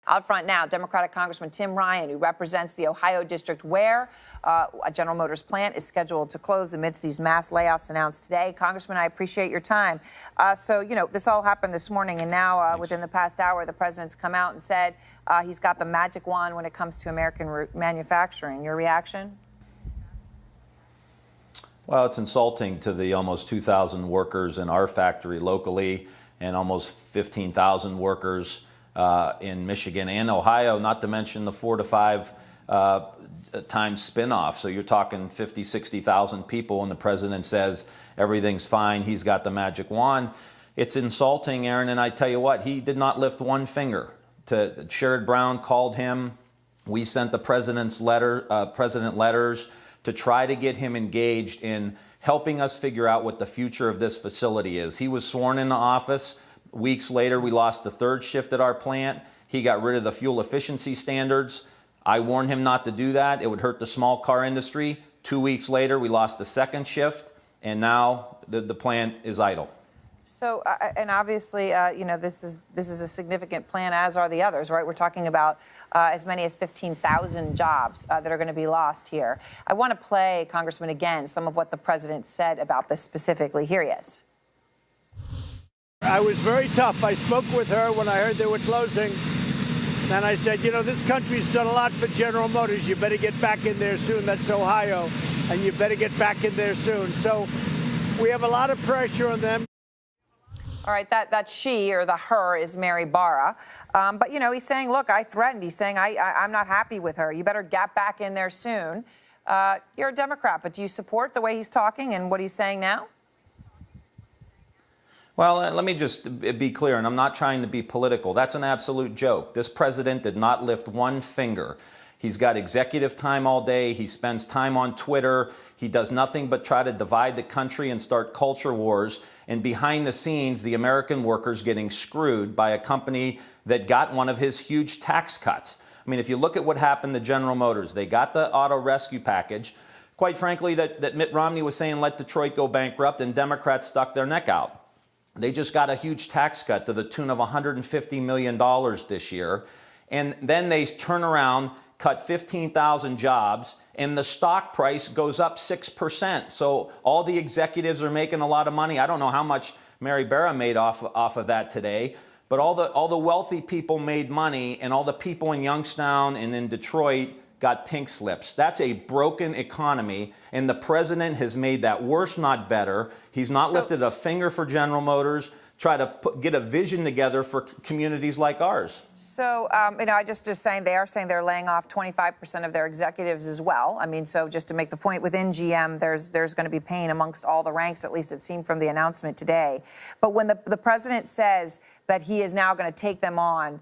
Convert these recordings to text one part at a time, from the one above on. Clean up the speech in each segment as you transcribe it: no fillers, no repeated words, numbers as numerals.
Out front now, Democratic Congressman Tim Ryan, who represents the Ohio district where a General Motors plant is scheduled to close amidst these mass layoffs announced today. Congressman, I appreciate your time. So, this all happened this morning, and now within the past hour, the president's come out and said he's got the magic wand when it comes to American manufacturing. Your reaction? Well, it's insulting to the almost 2,000 workers in our factory locally and almost 15,000 workers in Michigan and Ohio, not to mention the 4 to 5 times spinoff. So you're talking 50, 60,000 people, and the president says everything's fine. He's got the magic wand. It's insulting, Aaron, and I tell you what, he did not lift one finger. Sherrod Brown called him. We sent the president letters to try to get him engaged in helping us figure out what the future of this facility is. He was sworn into office. Weeks later, we lost the third shift at our plant. He got rid of the fuel efficiency standards. I warned him not to do that. It would hurt the small car industry. 2 weeks later, we lost the second shift, and now the plant is idle. So, and obviously, this is a significant plan, as are the others, right? We're talking about as many as 15,000 jobs that are going to be lost here. I want to play, Congressman, again, some of what the president said about this specifically. Here he is. I was very tough. I spoke with her when I heard they were closing. And I said, this country's done a lot for General Motors. You better get back in there soon. That's Ohio. And you better get back in there soon. So we have a lot of pressure on them. All right, that she or the her is Mary Barra. But, he's saying, look, I threatened. He's saying, I'm not happy with her. You better get back in there soon. You're a Democrat, but do you support the way he's talking and what he's saying now? Well, let me just be clear, and I'm not trying to be political. That's an absolute joke. This president did not lift one finger. He's got executive time all day. He spends time on Twitter. He does nothing but try to divide the country and start culture wars. And behind the scenes, the American workers getting screwed by a company that got one of his huge tax cuts. I mean, if you look at what happened to General Motors, they got the auto rescue package. Quite frankly, that Mitt Romney was saying, let Detroit go bankrupt, and Democrats stuck their neck out. They just got a huge tax cut to the tune of $150 million this year. And then they turn around, cut 15,000 jobs, and the stock price goes up 6%. So all the executives are making a lot of money. I don't know how much Mary Barra made off of that today, but all the wealthy people made money, and all the people in Youngstown and in Detroit got pink slips. That's a broken economy, and the president has made that worse, not better. He's not lifted a finger for General Motors, try to get a vision together for communities like ours. So, I just saying, they are saying they're laying off 25% of their executives as well. I mean, so just to make the point, within GM, there's going to be pain amongst all the ranks, at least it seemed from the announcement today. But when the president says that he is now going to take them on,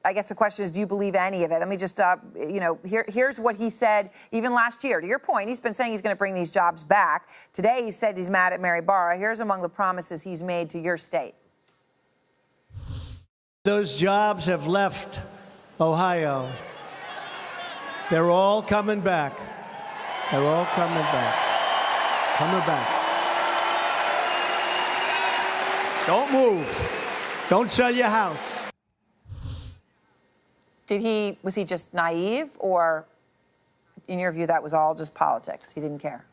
I guess the question is, do you believe any of it? Let me just, here's what he said even last year. To your point, he's been saying he's going to bring these jobs back. Today, he said he's mad at Mary Barra. Here's among the promises he's made to your state. Those jobs have left Ohio. They're all coming back. They're all coming back. Coming back. Don't move. Don't sell your house. Was he just naive, or in your view, that was all just politics? He didn't care?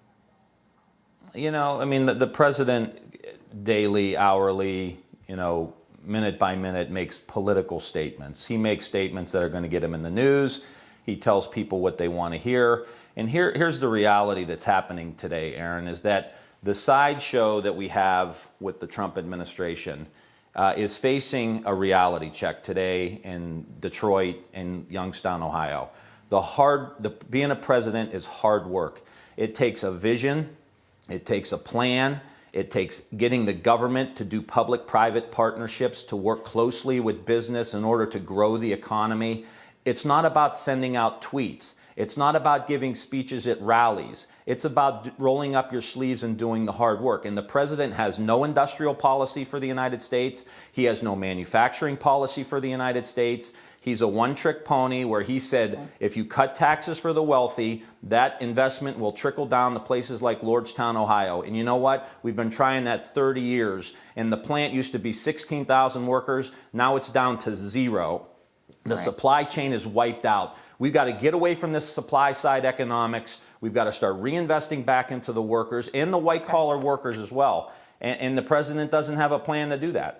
The president daily, hourly, minute by minute makes political statements. He makes statements that are going to get him in the news. He tells people what they want to hear. And here's the reality that's happening today, Aaron, is that the sideshow that we have with the Trump administration is facing a reality check today in Detroit and Youngstown, Ohio. Being a president is hard work. It takes a vision, it takes a plan, it takes getting the government to do public-private partnerships to work closely with business in order to grow the economy. It's not about sending out tweets. It's not about giving speeches at rallies. It's about rolling up your sleeves and doing the hard work. And the president has no industrial policy for the United States. He has no manufacturing policy for the United States. He's a one-trick pony where he said, if you cut taxes for the wealthy, that investment will trickle down to places like Lordstown, Ohio. And you know what? We've been trying that 30 years. And the plant used to be 16,000 workers. Now it's down to 0. The Right. supply chain is wiped out. We've got to get away from this supply side economics. We've got to start reinvesting back into the workers and the white collar workers as well. And the president doesn't have a plan to do that.